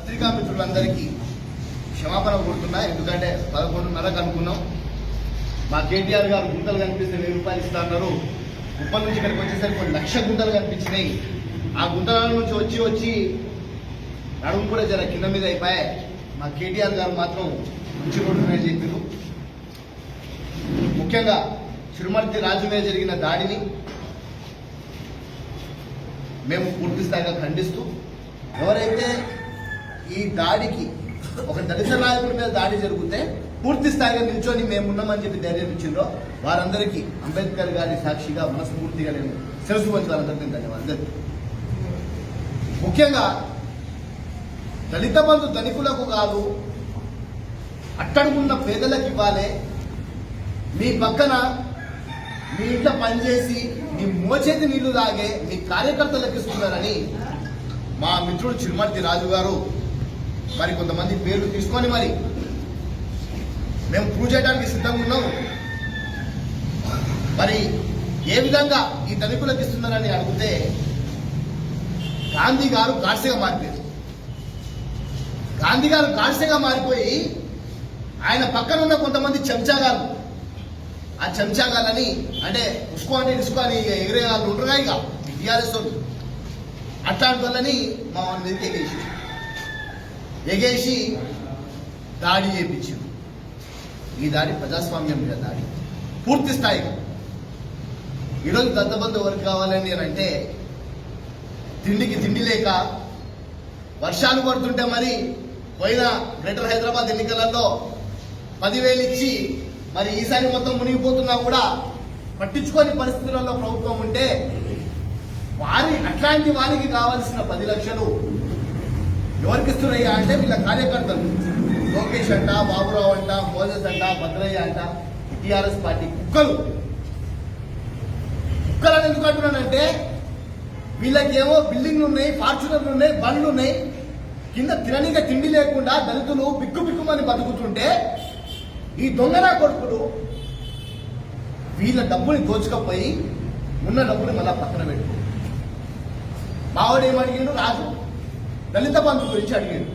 పత్రికా మిత్రులందరికీ క్షమాపణ కోరుతున్నా. ఎందుకంటే 11:30కు అనుకున్నాం. మా కేటీఆర్ గారు గుంతలు కనిపిస్తే 1000 రూపాయలు ఇస్తా అన్నారు. కుప్పం నుంచి ఇక్కడికి వచ్చేసరికి కొన్ని 1,00,000 గుంతలు కనిపించినాయి. ఆ గుంతల నుంచి వచ్చి నడుము కూడా జర కింద మీద అయిపోయాయి. మా కేటీఆర్ గారు మాత్రం మంచి రోడ్డు చెప్పారు. ముఖ్యంగా చిరుమర్తి రాజు మీద జరిగిన దాడిని మేము పూర్తి స్థాయిగా ఖండిస్తూ, ఎవరైతే ఈ దాడికి ఒక దళిత నాయకుడి మీద దాడి జరిగితే పూర్తి స్థాయిగా నిల్చొని మేమున్నామని చెప్పి ధైర్యం ఇచ్చిండ్రో వారందరికీ అంబేద్కర్ గారి సాక్షిగా మనస్ఫూర్తిగా నేను శిరస్సు వంచి వారందరికీ ధన్యవాదాలు. ముఖ్యంగా దళిత బంధు ధనికులకు కాదు, అట్టడుగున్న పేదలకు ఇవ్వాలి. మీ పక్కన మీ ఇంట్లో పనిచేసి మీ మోచేతి నీళ్లు తాగే మీ కార్యకర్తలకు ఇస్తున్నారని మా మిత్రుడు చిరుమర్తి రాజు గారు మరి కొంతమంది పేర్లు తీసుకొని మరి మేము ప్రూవ్ చేయడానికి సిద్ధంగా ఉన్నాం. మరి ఏ విధంగా ఈ ధనికులకు ఇస్తున్నారని అడిగితే గాంధీ గారు గాడ్సేగా మారిపోయారు. గాంధీ గారు గాడ్సేగా మారిపోయి ఆయన పక్కన ఉన్న కొంతమంది చెంచాగాలు, ఆ చెంచాగాలని అంటే ఉసుకో అంటే ఇసుకో అని ఎగిరే వాళ్ళు ఉండరుగా ఇక టీఆర్ఎస్ అట్లాంటి వాళ్ళని మా వాళ్ళ మీదకి ఎగేసి దాడి చేయించారు. ఈ దాడి ప్రజాస్వామ్యం మీద దాడి పూర్తి స్థాయిగా. ఈరోజు దత్తబంధు ఎవరికి కావాలని అంటే తిండికి తిండి లేక వర్షాలు పడుతుంటే మరి పోయిన గ్రేటర్ హైదరాబాద్ ఎన్నికలలో 10,000 ఇచ్చి మరి ఈసారి మొత్తం మునిగిపోతున్నా కూడా పట్టించుకోని పరిస్థితులలో ప్రభుత్వం ఉంటే అట్లాంటి వారికి కావాల్సిన 10 లక్షలు ఎవరికి ఇస్తున్నాయా అంటే వీళ్ళ కార్యకర్తలు లోకేష్ అంట, బాబురావు అంట, మోజస్ అంట, భద్రయ్య అంట, టీఆర్ఎస్ పార్టీ కుక్కలని ఎందుకు అంటున్నానంటే వీళ్ళకేమో బిల్డింగ్లు ఉన్నాయి, ఫార్చునర్లు ఉన్నాయి, బండ్లు ఉన్నాయి. కింద తిననీక తిండి లేకుండా దళితులు బిక్కుమని బతుకుతుంటే ఈ దొంగనా కొడుకులు వీళ్ళ డబ్బుని దోచుకపోయి ఉన్న డబ్బుని మళ్ళా పక్కన పెట్టు. మావాడు ఏమడిగాడు? రాజు దళిత బంధు గురించి అడిగాడు.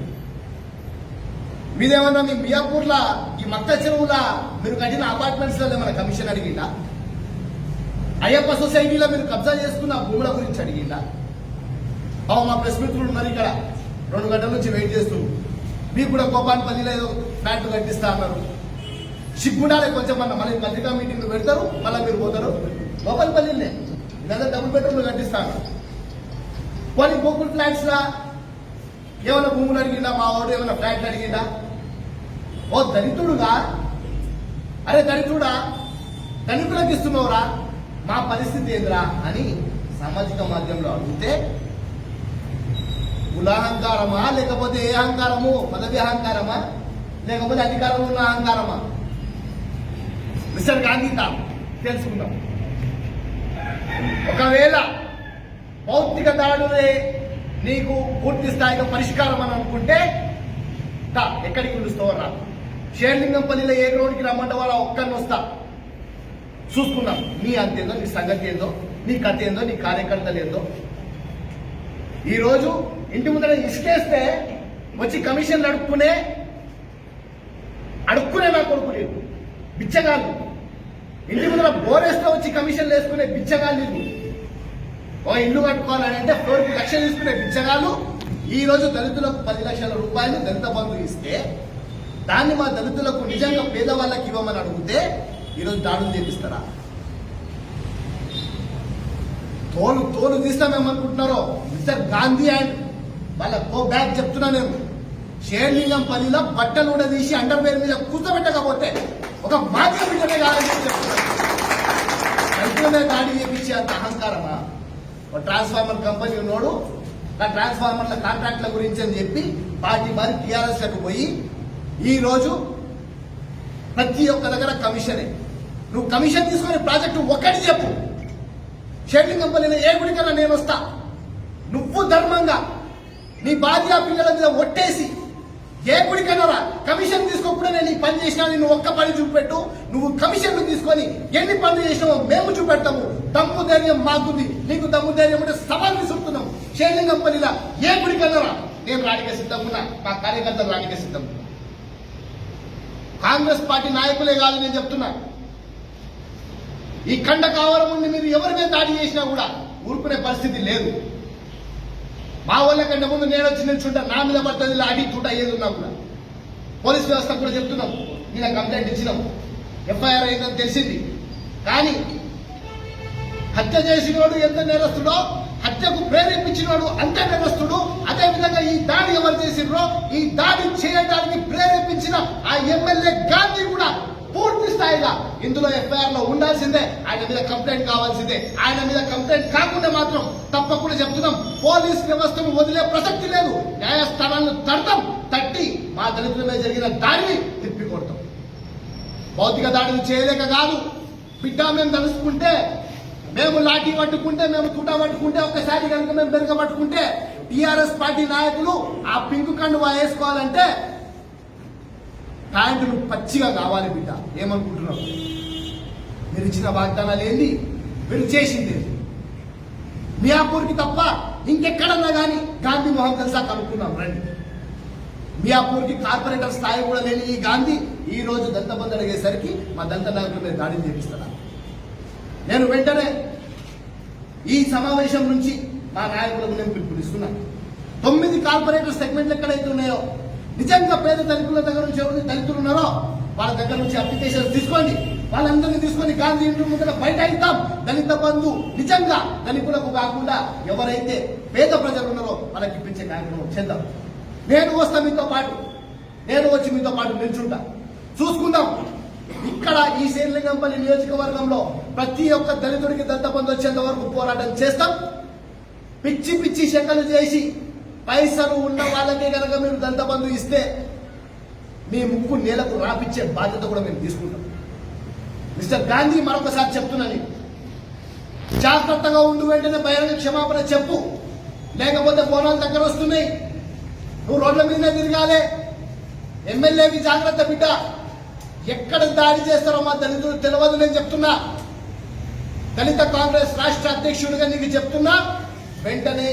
మీదేమన్నా మీ మియాపూర్లా ఈ మక్త చెరువులా మీరు కట్టిన అపార్ట్మెంట్స్ లో ఏమైనా కమిషన్ అడిగిందా? అయ్యప్ప సొసైటీలో మీరు కబ్జా చేసుకున్న భూముల గురించి అడిగిందా? మా ప్రెస్ మిత్రులు ఉన్నారు ఇక్కడ 2 గంటల నుంచి వెయిట్ చేస్తున్నారు. మీకు కూడా కోపాన్పల్లిలో ఏదో ఫ్లాట్లు కట్టిస్తా అన్నారు. సిగ్గుండాలే కొంచెం మళ్ళీ పత్రికా మీటింగ్లు పెడతారు, మళ్ళీ మీరు పోతారు. కోపాన్పల్లినే ఇదంతా డబుల్ బెడ్రూమ్లు కట్టిస్తాను. కొన్ని గోకుల్ ఫ్లాట్స్ లా ఏమైనా భూములు అడిగిందా? మా వాడు ఏమైనా ఫ్లాట్లు అడిగిందా? ఓ దళితుడుగా, అరే దళితుడా ధనికులకు ఇస్తున్నావురా, మా పరిస్థితి ఏందిరా అని సామాజిక మాధ్యమంలో అడిగితే కులాహంకారమా లేకపోతే ఏ అహంకారము? పదవి అహంకారమా లేకపోతే అధికారం ఉన్న అహంకారమా? మిస్టర్ గాంధీ తెలుసుకుందాం. ఒకవేళ భౌతిక దాడులే నీకు పూర్తి స్థాయిగా పరిష్కారం అని అనుకుంటే ఎక్కడికి పిలుస్తావరా? షేర్లింగంపల్లిలో ఏ గ్రౌండ్కి రమ్మంటే వాళ్ళ ఒక్కరిని వస్తా, చూసుకున్నాం నీ అంతేందో, నీ సంగతి ఏందో, నీ కథ ఏందో, నీ కార్యకర్తలు ఏందో. ఈరోజు ఇంటి ముందర ఇసుకేస్తే వచ్చి కమిషన్లు అడుక్కునే నా కొడుకు లేదు, బిచ్చగాళ్ళు. ఇంటి ముందర బోరేస్తే వచ్చి కమిషన్లు వేసుకునే బిచ్చగాళ్ళు. ఓ ఇల్లు కట్టుకోవాలని అంటే ఫ్లోర్కి 1,00,000 తీసుకునే బిచ్చగాళ్ళు ఈ రోజు దళితులకు 10 లక్షల రూపాయలు దళిత బంధు ఇస్తే దాన్ని మా దళితులకు నిజంగా పేదవాళ్ళకి ఇవ్వమని అడిగితే ఈరోజు దాడులు చేపిస్తారా? తోలు తీస్తామేమనుకుంటున్నారో మిస్టర్ గాంధీ అండ్ వాళ్ళ గో బ్యాక్ చెప్తున్నా నేను. షేర్లింగంపల్లిలో బట్టలు కూడా తీసి అండర్వేర్ మీద కూర్చోబెట్టకపోతే ఒక మాధ్య బిడ్డనే కాదని చెప్తున్నాను. రైతులనే దాడి చేపించే అంత అహంకారమా? ట్రాన్స్ఫార్మర్ కంపెనీ ఉన్నోడు ఆ ట్రాన్స్ఫార్మర్ల కాంట్రాక్ట్ల గురించి అని చెప్పి పార్టీ మారి టీఆర్ఎస్ లకు పోయి ఈ రోజు ప్రతి ఒక్క దగ్గర కమిషనే. నువ్వు కమిషన్ తీసుకునే ప్రాజెక్టు ఒక్కటి చెప్పు. షేర్లింగంపల్లిలో ఏ గుడికన్నా నేను వస్తా, నువ్వు ధర్మంగా నీ భార్య పిల్లల మీద ఒట్టేసి ఏ గుడికన్నారా కమిషన్ తీసుకోకుండా నేను ఈ పని చేసినా నువ్వు ఒక్క పని చూపెట్టు. నువ్వు కమిషన్లు తీసుకొని ఎన్ని పనులు చేసినావో మేము చూపెడతాము. దమ్ము ధైర్యం మాకుంది, నీకు దమ్ము ధైర్యం అంటే సవాల్ విసురుతున్నాం. షేర్లింగంపల్లిలో ఏ గుడికన్నారా నేను రాడికే సిద్ధంగా ఉన్నా, మా కార్యకర్తలు రాడికే సిద్ధంగా ఉన్నా. కాంగ్రెస్ పార్టీ నాయకులే కాదు నేను చెప్తున్నా, ఈ ఖండ కావరం నుండి మీరు ఎవరి మీద దాడి చేసినా కూడా ఊరుకునే పరిస్థితి లేదు. మా వాళ్ళ కంటే ముందు నేను వచ్చి నిల్చుంటా, నా మీద పడుతుంది లాఠీ చూట అయ్యేది ఉన్నా కూడా. పోలీస్ వ్యవస్థ కూడా చెప్తున్నాం, నేను కంప్లైంట్ ఇచ్చినాం, ఎఫ్ఐఆర్ అయిందని తెలిసింది. కానీ హత్య చేసినోడు ఎంత నేరస్తుడో, హత్యకు ప్రేరేపించినోడు అంతే నేరస్తుడు. అదేవిధంగా ఈ దాడి ఎవరు చేసినో, ఈ దాడి చేయడానికి ప్రేరేపించిన ఆ ఎమ్మెల్యే గాంధీ కూడా పూర్తి స్థాయిగా ఇందులో ఎఫ్ఐఆర్ లో ఉండాల్సిందే, ఆయన మీద కంప్లైంట్ కావాల్సిందే. ఆయన మీద కంప్లైంట్ కాకుండా మాత్రం తప్పకుండా చెప్తున్నాం, పోలీస్ వ్యవస్థను వదిలే ప్రసక్తి లేదు. న్యాయస్థానాలను తట్టి మా దళితుల మీద జరిగిన దాడిని తిప్పికొడతాం. భౌతిక దాడిని చేయలేక కాదు బిడ్డ, మేము తలుసుకుంటే, మేము లాఠీ పట్టుకుంటే, మేము తుట పట్టుకుంటే, ఒకసారి కనుక మేము బెరగ పట్టుకుంటే టీఆర్ఎస్ పార్టీ నాయకులు ఆ పింక్ కండువా వేసుకోవాలంటే ప్యాంటులు పచ్చిగా కావాలి బిడ్డ. ఏమనుకుంటున్నారు? మీరు ఇచ్చిన వాగ్దానాలు ఏంది, మీరు చేసింది ఏంది? మియాపూర్కి తప్ప ఇంకెక్కడన్నా కానీ గాంధీ మొహం కలిసా కనుక్కున్నాం రండి. మియాపూర్కి కార్పొరేటర్ స్థాయి కూడా లేని ఈ గాంధీ ఈ రోజు దళిత అడిగేసరికి మా దళిత నాయకుల మీద దాడిని చేపిస్తారా? నేను వెంటనే ఈ సమావేశం నుంచి మా నాయకులకు నేను పిలుపునిస్తున్నాను. 9 కార్పొరేటర్ సెగ్మెంట్లు ఎక్కడైతే ఉన్నాయో, నిజంగా పేద దళితుల దగ్గర నుంచి ఎవరైతే దళితులు ఉన్నారో వాళ్ళ దగ్గర నుంచి అప్లికేషన్స్ తీసుకోండి, వాళ్ళందరినీ తీసుకొని గాంధీ ఇంటి ముందర బయట ఇద్దాం. దళిత బంధు నిజంగా దళితులకు కాకుండా ఎవరైతే పేద ప్రజలు ఉన్నారో వాళ్ళకి ఇప్పించే కార్యక్రమం చేద్దాం. నేను వస్తా మీతో పాటు, నేను వచ్చి మీతో పాటు నిల్చుంటా, చూసుకుందాం. ఇక్కడ ఈ శ్రీలింగంపల్లి నియోజకవర్గంలో ప్రతి ఒక్క దళితుడికి దళిత బంధు వచ్చేంత వరకు పోరాటం చేస్తాం. పిచ్చి పిచ్చి శంకలు చేసి పైసలు ఉన్న వాళ్ళకే కనుక మీరు దళిత బంధు ఇస్తే మీ ముక్కు నేలకు రాపిచ్చే బాధ్యత కూడా మేము తీసుకుంటాం. మిస్టర్ గాంధీ, మరొకసారి చెప్తున్నాను, జాగ్రత్తగా ఉండు, వెంటనే బహిరంగ క్షమాపణ చెప్పు, లేకపోతే బోనాలు దగ్గర వస్తున్నాయి, నువ్వు రోడ్ల మీద తిరగాలి. ఎమ్మెల్యేకి జాగ్రత్త బిడ్డ, ఎక్కడ దాడి చేస్తారో మా దళితులు తెలియదు. నేను చెప్తున్నా, దళిత కాంగ్రెస్ రాష్ట్ర అధ్యక్షుడిగా నీకు చెప్తున్నా, వెంటనే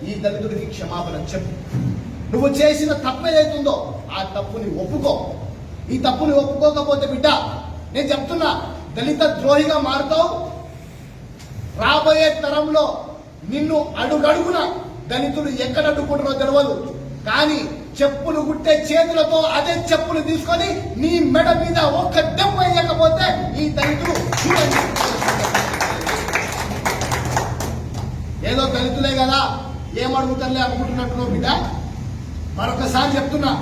ఈ దళితుడికి క్షమాపణ చెప్పు. నువ్వు చేసిన తప్పు ఏదైతుందో ఆ తప్పుని ఒప్పుకో. ఈ తప్పుని ఒప్పుకోకపోతే బిడ్డ, నేను చెప్తున్నా, దళిత ద్రోహిగా మారుతావు. రాబోయే తరంలో నిన్ను అడుగడుగున దళితులు ఎక్కడ అడ్డుకుంటారో తెలియదు, కానీ చెప్పులు గుట్టే చేతులతో అదే చెప్పులు తీసుకొని నీ మెడ మీద ఒక్క దెబ్బ వేయకపోతే ఈ దళితులు చూడండి. ఏదో దళితులే కదా ఏమడుగుతారులే అనుకుంటున్నట్టు బిడ్డ, మరొకసారి చెప్తున్నా,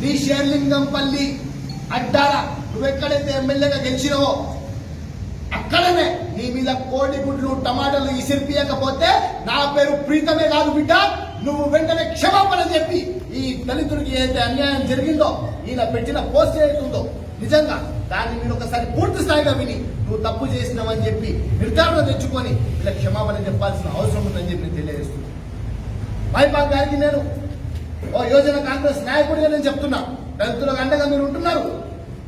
నీ షేర్లింగంపల్లి అడ్డాల నువ్వెక్కడైతే ఎమ్మెల్యేగా గెలిచినవో అక్కడనే నీ మీద కోడి గుడ్లు టమాటాలు ఇసిరిపియకపోతే నా పేరు ప్రీతమే కాదు బిడ్డ. నువ్వు వెంటనే క్షమాపణ చెప్పి ఈ దళితుడికి ఏదైతే అన్యాయం జరిగిందో, ఈయన పెట్టిన పోస్ట్ ఏదైతుందో నిజంగా దాన్ని మీరు ఒకసారి పూర్తి స్థాయిగా విని నువ్వు తప్పు చేసినావని చెప్పి నిర్ధారణ తెచ్చుకొని ఇలా క్షమాపణ చెప్పాల్సిన అవసరం ఉందని చెప్పి నేను తెలియజేస్తున్నాను. మైపాల్ గారికి నేను ఓ యోజన కాంగ్రెస్ నాయకుడిగా నేను చెప్తున్నా, దళితులకు అండగా మీరు ఉంటున్నారు,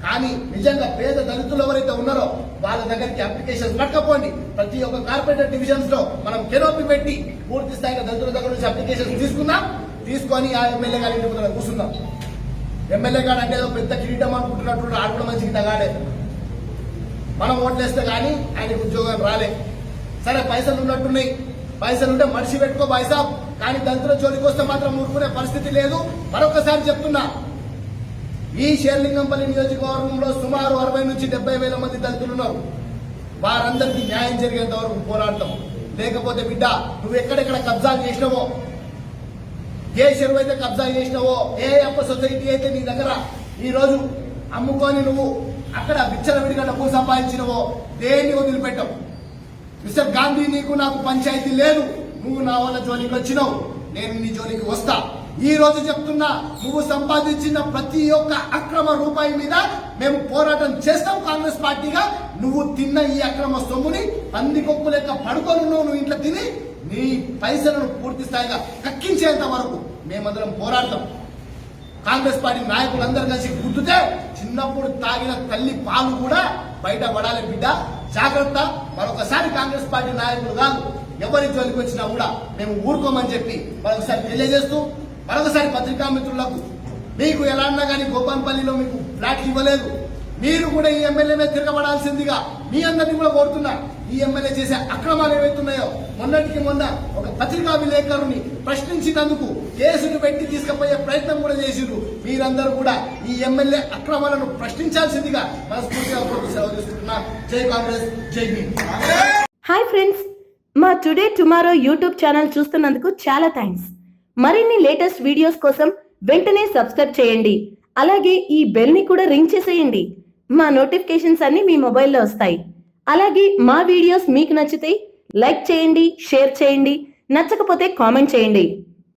కానీ నిజంగా పేద దళితులు ఎవరైతే ఉన్నారో వాళ్ళ దగ్గరికి అప్లికేషన్స్ పట్టకపోండి. ప్రతి ఒక్క కార్పొరేటర్ డివిజన్స్ లో మనం కెనోపి పెట్టి పూర్తి స్థాయిగా దళితుల దగ్గర నుంచి అప్లికేషన్స్ తీసుకొని ఆ ఎమ్మెల్యే గారి ఇంటి ముందు కూర్చుందాం. ఎమ్మెల్యే గారు అంటే పెద్ద కిరీటం అనుకుంటున్నట్టు ఆడు కూడా మంచి కిటగాడే. మనం ఓట్లేస్తే కానీ ఆయనకు ఉద్యోగం రాలే. సరే, పైసలు ఉన్నట్టున్నాయి, పైసలు ఉంటే మనిషి పెట్టుకో బాయ్సాబ్, కానీ దళితుల జోలికి వస్తే మాత్రం ఊరుకునే పరిస్థితి లేదు. మరొకసారి చెప్తున్నా, ఈ షేర్లింగంపల్లి నియోజకవర్గంలో సుమారు 60 నుంచి 70 వేల మంది దళితులు ఉన్నారు. వారందరికీ న్యాయం జరిగేంత వరకు పోరాడతాం. లేకపోతే బిడ్డ, నువ్వు ఎక్కడెక్కడ కబ్జాలు చేసినావో, ఏ చెరువు అయితే కబ్జా చేసినావో, ఏ అప్ప సొసైటీ అయితే నీ దగ్గర ఈ రోజు అమ్ముకొని నువ్వు అక్కడ విచ్చలవిడిగా డబ్బులు సంపాదించినవో, దేన్ని వదిలిపెట్టావు. మిస్టర్ గాంధీ, నీకు నాకు పంచాయతీ లేదు. నువ్వు నా వల్ల జోలికి వచ్చినావు, నేను నీ జోలికి వస్తా. ఈ రోజు చెప్తున్నా, నువ్వు సంపాదించిన ప్రతి ఒక్క అక్రమ రూపాయి మీద మేము పోరాటం చేస్తాం కాంగ్రెస్ పార్టీగా. నువ్వు తిన్న ఈ అక్రమ సొమ్ముని పందికొక్కు లెక్క పడుకొని నువ్వు ఇంట్లో తిని నీ పైసలను పూర్తి స్థాయిగా కక్కించేంత వరకు మేమందరం పోరాడతాం. కాంగ్రెస్ పార్టీ నాయకులందరూ కలిసి గుర్తుతే చిన్నప్పుడు తాగిన తల్లి పాలు కూడా బయట పడాలి బిడ్డ, జాగ్రత్త. మరొకసారి కాంగ్రెస్ పార్టీ నాయకులు కాదు ఎవరి జోలికి వచ్చినా కూడా మేము ఊరుకోమని చెప్పి మరొకసారి తెలియజేస్తూ, మరొకసారి పత్రికా మిత్రులకు మీకు ఎలా అన్నా కానీ గోపాన్పల్లిలో మీకు ఫ్లాట్లు ఇవ్వలేదు. మీరు కూడా ఈ ఎమ్మెల్యే మీద తిరగబడాల్సిందిగా మీ అందరినీ కూడా కోరుతున్నా. ఈ ఎమ్మెల్యే చేసే అక్రమాలు ఏవైతున్నాయో మొన్నటికి మొన్న ఒక పత్రికా విలేకరుని ప్రశ్నించినందుకు కేసును పెట్టి తీసుకుపోయే ప్రయత్నం కూడా చేసిరు. మీరందరూ కూడా ఈ ఎమ్మెల్యే అక్రమాలను ప్రశ్నించాల్సిందిగా మనస్ఫూర్తిగా సెలవు తీసుకుంటున్నా. జై కాంగ్రెస్, జై భీమ్. హాయ్ ఫ్రెండ్స్, మా టుడే టుమారో యూట్యూబ్ ఛానల్ చూస్తున్నందుకు చాలా థ్యాంక్స్. మరిన్ని లేటెస్ట్ వీడియోస్ కోసం వెంటనే సబ్స్క్రైబ్ చేయండి. అలాగే ఈ బెల్ ని కూడా రింగ్ చేసేయండి. మా నోటిఫికేషన్స్ అన్ని మీ మొబైల్లో వస్తాయి. అలాగే మా వీడియోస్ మీకు నచ్చితే లైక్ చేయండి, షేర్ చేయండి, నచ్చకపోతే కామెంట్ చేయండి.